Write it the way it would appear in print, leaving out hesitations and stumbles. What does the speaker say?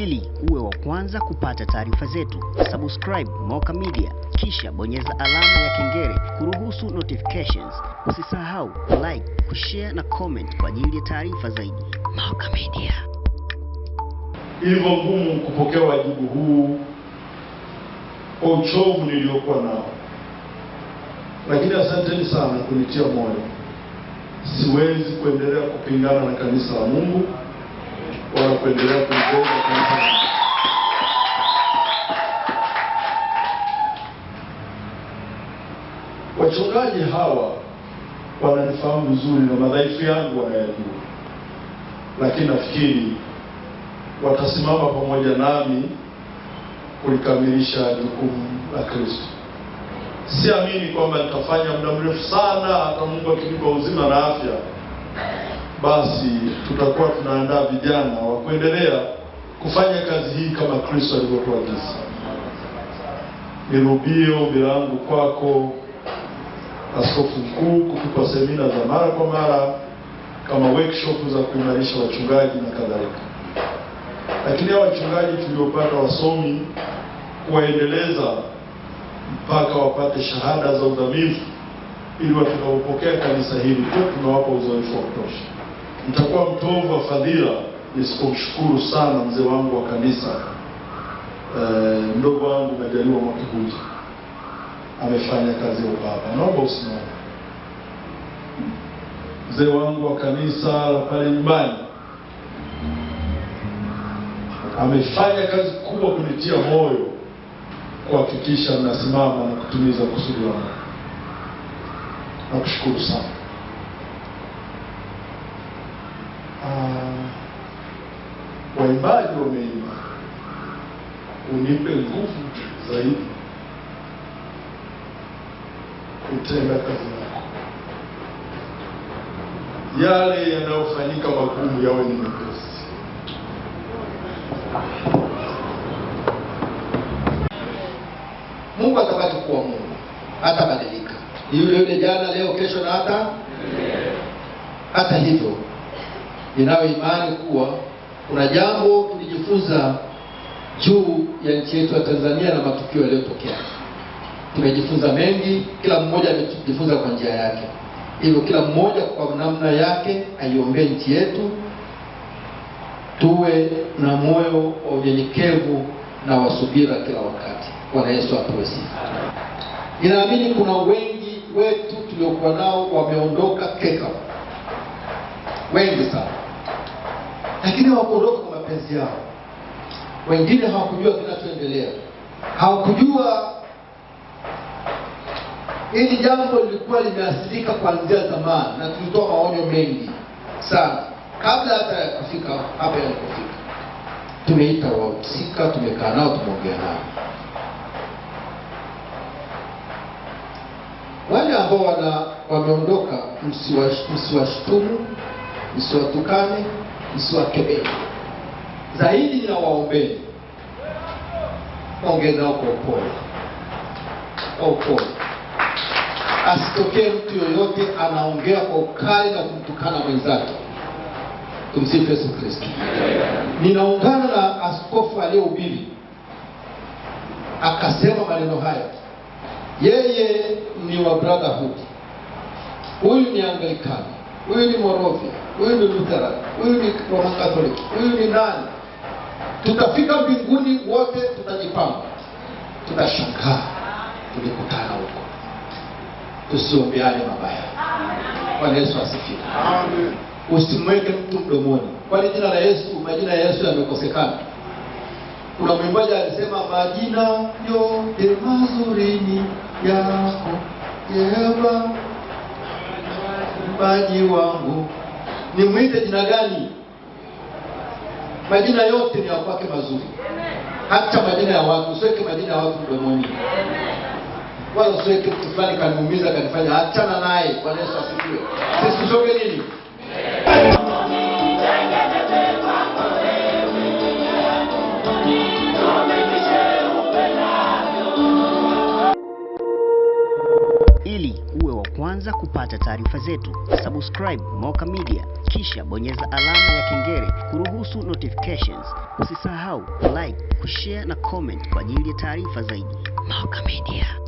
Ili uwe wa kwanza kupata taarifa zetu, subscribe Moka Media, kisha bonyeza alama ya kengele kuruhusu notifications. Usisahau like, kushare na comment kwa ajili ya taarifa zaidi. Moka Media. Ilivyo ngumu kupokea wajibu huu kwa uchovu niliokuwa nao, lakini asanteni sana kunitia moyo. Siwezi kuendelea kupingana na kanisa la Mungu wala kuendelea kulijenga kanisa la Mungu. Wachungaji hawa wananifahamu vizuri na madhaifu yangu wanayajua, lakini nafikiri watasimama pamoja nami kulikamilisha jukumu la Kristo. Siamini kwamba nitafanya muda mrefu sana, hata Mungu akinipa uzima na afya, basi tutakuwa tunaandaa vijana wa kuendelea kufanya kazi hii kama Kristo alivyotuagiza. Nirudie ombi langu kwako, Askofu Mkuu, kutupa semina za mara kwa mara kama workshop za kuimarisha wachungaji na kadhalika. Lakini hao wachungaji tuliopata wasomi, kuwaendeleza mpaka wapate shahada za udhamifu, ili watakapopokea kanisa hili tu tunawapa uzoefu wa kutosha. Nitakuwa mtovu wa fadhila nisipomshukuru sana mzee wangu wa kanisa, mdogo wangu Majaliwa Mwakibuja. Amefanya kazi ya ubaba. Naomba usimame. Mzee wangu wa kanisa la pale nyumbani amefanya kazi kubwa kunitia moyo kuhakikisha mnasimama na kutimiza kusudi langu. Nakushukuru sana. Waimbaji wameimba, unipe nguvu zaidi kutenda kazi yako. Yale yanayofanyika magumu yawe ni mepesi. Mungu atabaki kuwa Mungu, hatabadilika. Yule yule jana, leo, kesho na hata hivyo, ninayo imani kuwa kuna jambo tulijifunza juu ya nchi yetu ya Tanzania na matukio yaliyotokea. Tumejifunza mengi, kila mmoja amejifunza kwa njia yake. Hivyo kila mmoja kwa namna yake aiombee nchi yetu. Tuwe na moyo wa unyenyekevu na wasubira kila wakati. Bwana Yesu apewe sifa. Ninaamini kuna wengi wetu tuliokuwa nao wameondoka keka, wengi sana, lakini hawakuondoka kwa mapenzi yao. Wengine hawakujua kinachoendelea, hawakujua hili jambo lilikuwa limeathirika kuanzia zamani, na tulitoa maonyo mengi sana kabla hata ya kufika hapa yalipofika. Tumeita wahusika, tumekaa nao, tumeongea nao. Wale ambao wameondoka, msiwashtumu, msiwatukane, msiwakebei. Zaidi ninawaombeni, ongea nao kwa upole. Kwa upole. Asitokee mtu yoyote anaongea kwa ukali na kumtukana mwenzake. Tumsifu Yesu Kristo. Ninaungana na askofu aliyehubiri akasema maneno haya. Yeye ni wa brotherhood. Huyu ni Anglican, huyu ni Moravian, huyu ni Lutheran, huyu ni Roman Catholic, huyu ni nani. Tutafika mbinguni wote, tutajipanga, tutashangaa tulikutana huko. Tusiombeane mabaya. Bwana Yesu asifiwe. Amen. Usimweke mtu mdomoni. Kwa jina la Yesu, majina ya Yesu yamekosekana. Kuna mwimbaji alisema, majina yote mazuri ni yako Yehova, mpaji wangu. Nimwite jina gani? Majina yote ni ya kwake mazuri. Hata majina ya watu, usiweke majina ya watu mdomoni. Wala usiweke mtu fulani kaniumiza, kanifanya, achana naye. Bwana Yesu asifiwe. Sisi tusonge nini? Ili uwe wa kwanza kupata taarifa zetu, subscribe Moka Media, kisha bonyeza alama ya kengele kuruhusu notifications. Usisahau like, kushare na comment kwa ajili ya taarifa zaidi. Moka Media.